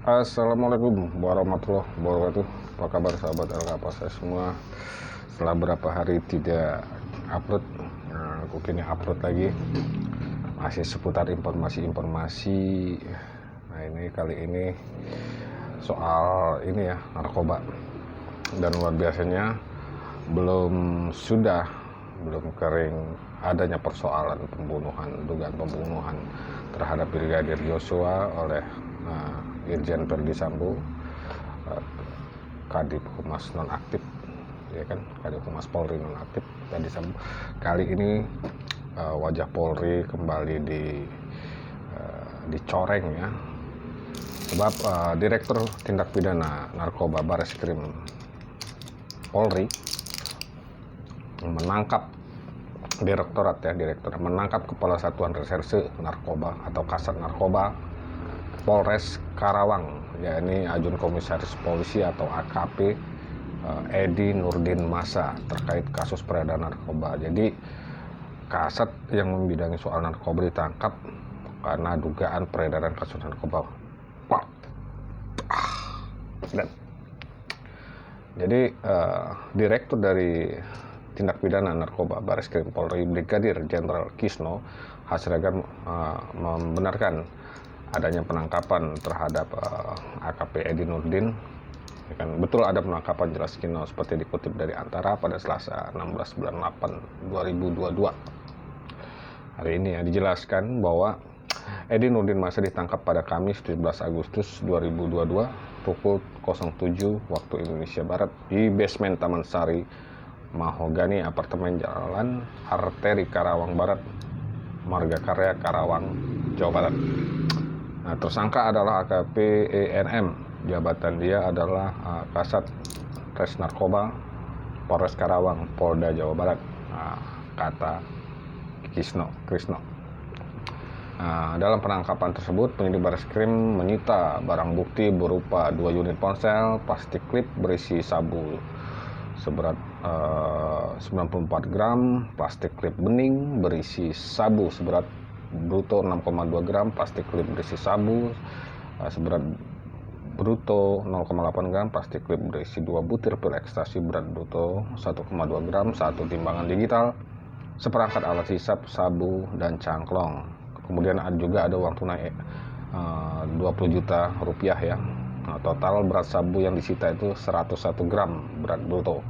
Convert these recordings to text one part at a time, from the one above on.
Assalamualaikum warahmatullahi wabarakatuh. Apa kabar sahabat LKP semua? Setelah berapa hari tidak upload, aku kini upload lagi. Masih seputar informasi-informasi. Nah ini kali ini soal ini ya, narkoba. Dan luar biasanya belum kering adanya persoalan dugaan pembunuhan terhadap Brigadir Yosua oleh Irjen Verdi Sambo, Kadif Humas nonaktif, ya kan, Kadif Humas Polri nonaktif Verdi Sambo. Kali ini wajah Polri kembali dicoreng ya, sebab Direktur Tindak Pidana Narkoba Bareskrim Polri Direktorat menangkap Kepala Satuan Reserse Narkoba atau Kasat Narkoba Polres Karawang, yakni Ajun Komisaris Polisi atau AKP Edi Nurdin Masa terkait kasus peredaran narkoba. Jadi Kasat yang membidangi soal narkoba ditangkap karena dugaan peredaran kasus narkoba. Jadi Direktur dari Tindak Pidana Narkoba Bareskrim Polri Brigadir Jenderal Kisno Hasregar membenarkan adanya penangkapan terhadap AKP Edi Nurdin. Ya kan, betul ada penangkapan, jelas Kisno, seperti dikutip dari Antara pada Selasa 16 bulan 8 2022. Hari ini ya dijelaskan bahwa Edi Nurdin Masa ditangkap pada Kamis 17 Agustus 2022 pukul 07 waktu Indonesia Barat di basement Taman Sari Mahogani, apartemen Jalan Arteri Karawang Barat, Marga Karya Karawang, Jawa Barat. Nah, tersangka adalah AKP ENM, jabatan dia adalah Kasat Res Narkoba Polres Karawang, Polda Jawa Barat, kata Krisno. Dalam penangkapan tersebut, penyidik Bareskrim menyita barang bukti berupa 2 unit ponsel, plastik klip berisi sabu seberat 94 gram, plastik klip bening berisi sabu seberat bruto 6,2 gram, plastik klip berisi sabu seberat bruto 0,8 gram, plastik klip berisi 2 butir pil ekstasi berat bruto 1,2 gram, 1 timbangan digital, seperangkat alat hisap sabu dan cangklong. Kemudian juga ada uang tunai 20 juta rupiah ya. Nah, total berat sabu yang disita itu 101 gram berat bruto,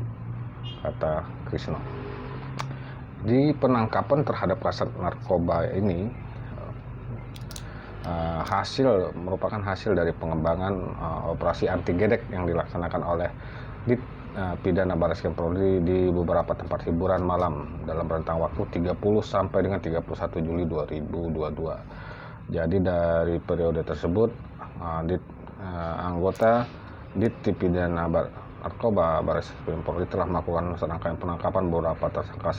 kata Krisno. Di penangkapan terhadap Kasat Narkoba ini merupakan hasil dari pengembangan operasi anti gedek yang dilaksanakan oleh Pidana Bareskrim Polri di beberapa tempat hiburan malam dalam rentang waktu 30 sampai dengan 31 Juli 2022. Jadi dari periode tersebut anggota Pidana Narkoba Bareskrim Polri telah melakukan serangkaian penangkapan beberapa tersangka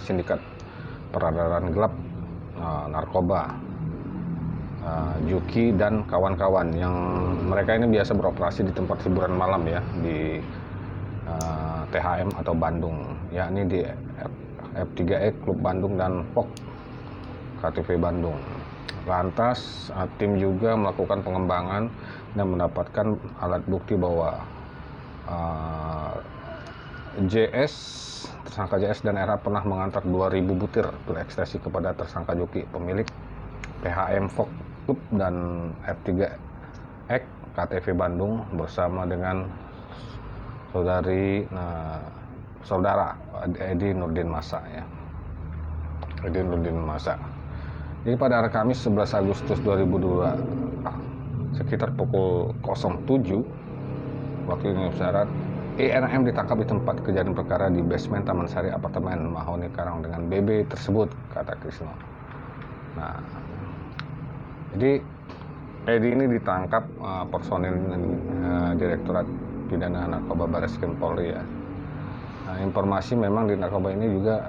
sindikat peredaran gelap narkoba, Juki dan kawan-kawan, yang mereka ini biasa beroperasi di tempat hiburan malam ya, di THM atau Bandung, yakni di F3E Klub Bandung dan POK KTV Bandung. Lantas tim juga melakukan pengembangan dan mendapatkan alat bukti bahwa tersangka JS dan RH pernah mengantar 2.000 butir pil ekstasi kepada tersangka Juki, pemilik PHM Fok Klub dan F3X KTV Bandung, bersama dengan saudara Edi Nurdin Masa ya. Edi Nurdin Masa. Jadi pada hari Kamis 11 Agustus 2022 sekitar pukul 07 waktu Indonesia Barat, ENM ditangkap di tempat kejadian perkara di basement Taman Sari apartemen Mahoni Karawang dengan BB tersebut, kata Krisno. Nah, jadi Edi ini ditangkap personil Direktorat Pidana Narkoba Bareskrim Polri ya. Nah, informasi memang di narkoba ini juga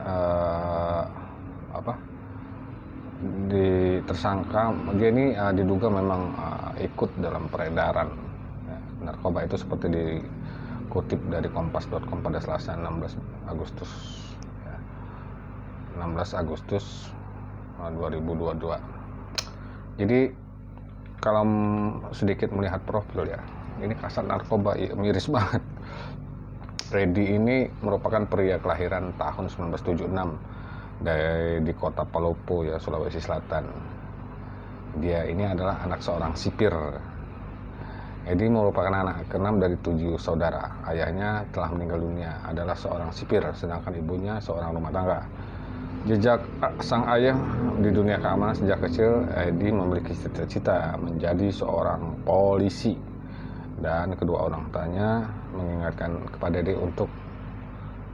tersangka dia ini diduga memang ikut dalam peredaran ya, narkoba itu, seperti dikutip dari kompas.com pada Selasa 16 Agustus 2022. Jadi Kalau sedikit melihat profil ya, ini kasat narkoba, ya, miris banget. Redi ini merupakan pria kelahiran tahun 1976 di kota Palopo ya, Sulawesi Selatan. Dia ini adalah anak seorang sipir. Edi merupakan anak keenam dari 7 saudara. Ayahnya telah meninggal dunia, adalah seorang sipir, sedangkan ibunya seorang rumah tangga. Jejak sang ayah di dunia keamanan sejak kecil, Edi memiliki cita-cita menjadi seorang polisi. Dan kedua orang tuanya mengingatkan kepada Edi untuk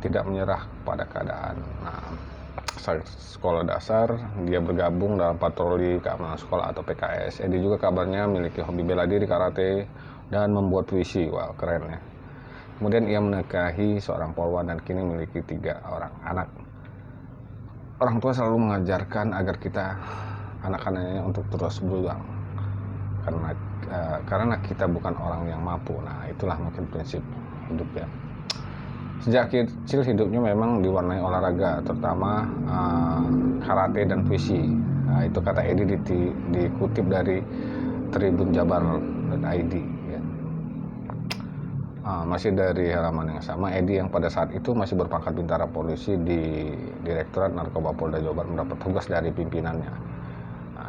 tidak menyerah pada keadaan. Nah, saat sekolah dasar, dia bergabung dalam patroli keamanan sekolah atau PKS. Edi juga kabarnya memiliki hobi bela diri, karate, dan membuat puisi. Wow, keren ya. Kemudian ia menikahi seorang polwan dan kini memiliki 3 orang anak. Orang tua selalu mengajarkan agar kita, anak-anaknya, untuk terus berjuang. Karena kita bukan orang yang mampu. Nah, itulah mungkin prinsip hidup ya. Sejak kecil hidupnya memang diwarnai olahraga, terutama karate dan puisi. Nah, itu kata Edi dikutip dari tribunjabar.id ya. Masih dari halaman yang sama, Edi yang pada saat itu masih berpangkat bintara polisi di Direktorat Narkoba Polda Jawa Barat mendapat tugas dari pimpinannya.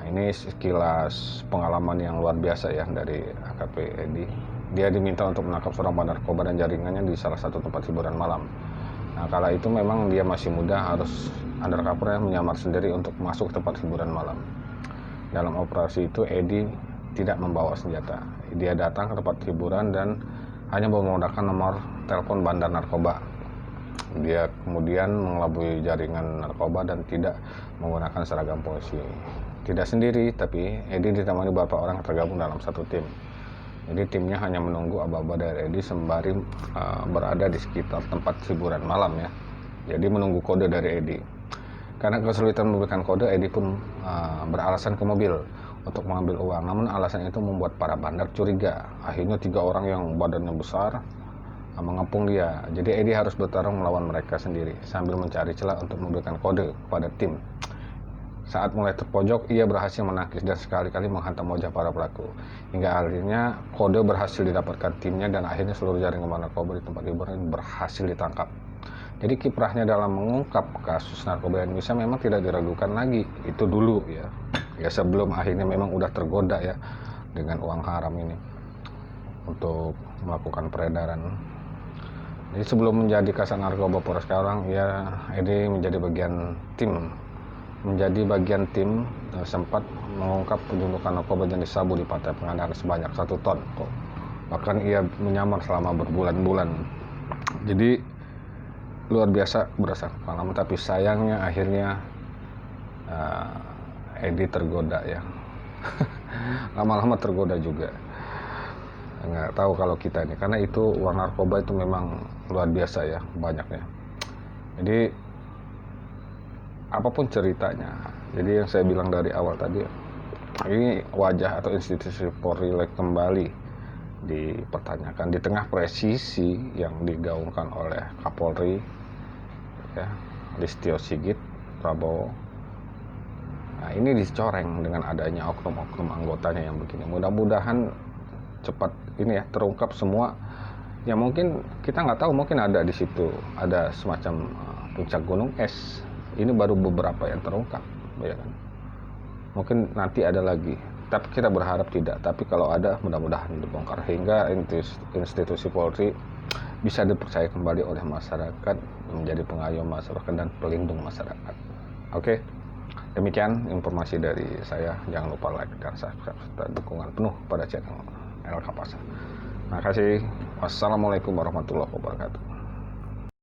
Ini sekilas pengalaman yang luar biasa ya dari AKP Edi. Dia diminta untuk menangkap seorang bandar narkoba dan jaringannya di salah satu tempat hiburan malam. Nah, kala itu memang dia masih muda, harus undercover menyamar sendiri untuk masuk ke tempat hiburan malam. Dalam operasi itu Edi tidak membawa senjata. Dia datang ke tempat hiburan dan hanya menggunakan nomor telepon bandar narkoba. Dia kemudian mengelabui jaringan narkoba dan tidak menggunakan seragam polisi. Tidak sendiri, tapi Edi ditemani beberapa orang yang tergabung dalam satu tim. Jadi timnya hanya menunggu aba-aba dari Edi sembari berada di sekitar tempat hiburan malam ya. Jadi menunggu kode dari Edi. Karena kesulitan memberikan kode, Edi pun beralasan ke mobil untuk mengambil uang. Namun alasan itu membuat para bandar curiga. Akhirnya 3 orang yang badannya besar mengepung dia. Jadi Edi harus bertarung melawan mereka sendiri sambil mencari celah untuk memberikan kode kepada tim. Saat mulai terpojok, ia berhasil menangkis dan sekali-kali menghantam wajah para pelaku. Hingga akhirnya kode berhasil didapatkan timnya dan akhirnya seluruh jaringan narkoba di tempat hiburan berhasil ditangkap. Jadi kiprahnya dalam mengungkap kasus narkoba Indonesia memang tidak diragukan lagi. Itu dulu ya. Ya sebelum akhirnya memang udah tergoda ya dengan uang haram ini untuk melakukan peredaran. Jadi sebelum menjadi kasat narkoba Polres Karawang, ya Edi menjadi bagian tim sempat mengungkap penyelundupan narkoba jenis sabu di Pantai Pengandaran sebanyak 1 ton. Bahkan ia menyamar selama berbulan-bulan. Jadi luar biasa berdasarkan pengalaman, tapi sayangnya akhirnya Edi tergoda ya. Lama-lama tergoda juga. Nggak tahu kalau kita ini, karena itu uang narkoba itu memang luar biasa ya, banyaknya. Jadi apapun ceritanya, jadi yang saya bilang dari awal tadi, ini wajah atau institusi Polri kembali dipertanyakan di tengah presisi yang digaungkan oleh Kapolri ya, Listio Sigit Prabowo. Nah, ini dicoreng dengan adanya oknum-oknum anggotanya yang begini. Mudah-mudahan cepat ini ya terungkap semua. Ya mungkin kita nggak tahu, mungkin ada di situ ada semacam puncak gunung es. Ini baru beberapa yang terungkap, ya kan? Mungkin nanti ada lagi, tapi kita berharap tidak. Tapi kalau ada, mudah-mudahan dibongkar hingga institusi Polri bisa dipercaya kembali oleh masyarakat, menjadi pengayom masyarakat dan pelindung masyarakat. Oke, demikian informasi dari saya. Jangan lupa like dan subscribe serta dukungan penuh pada channel El Kapasa. Terima kasih. Wassalamualaikum warahmatullahi wabarakatuh.